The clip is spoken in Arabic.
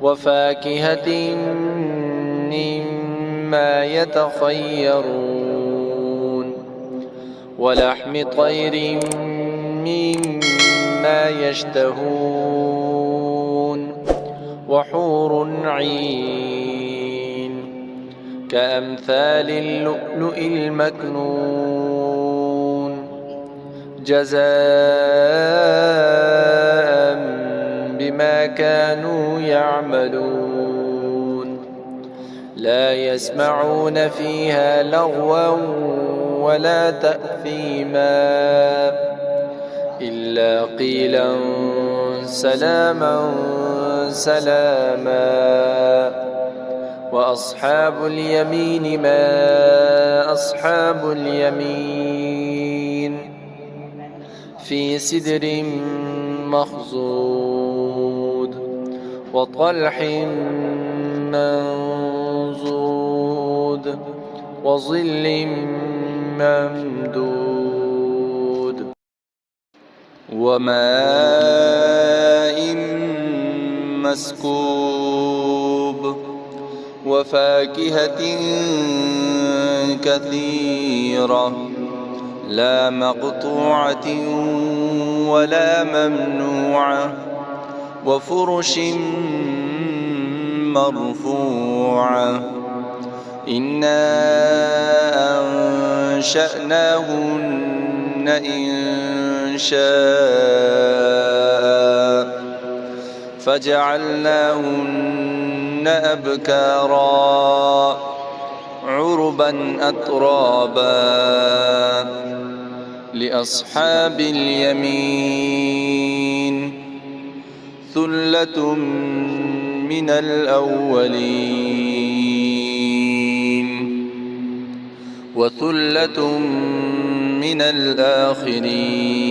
وفاكهة مما يتخيرون ولحم طير مما يشتهون وحور عين كأمثال اللؤلؤ المكنون جزاء بما كانوا يعملون لا يسمعون فيها لغوا ولا تأثيما إلا قيلا سلاما سلاما وأصحاب اليمين ما أصحاب اليمين في سدر مخضود وطلح منضود وظل ممدود وماء مسكوب وفاكهة كثيرة لا مقطوعة ولا ممنوعة وفرش مرفوعة إنا أنشأناهن إنشاء فجعلناهن أبكارا عربا أترابا لأصحاب اليمين ثلة من الأولين وثلة من الآخرين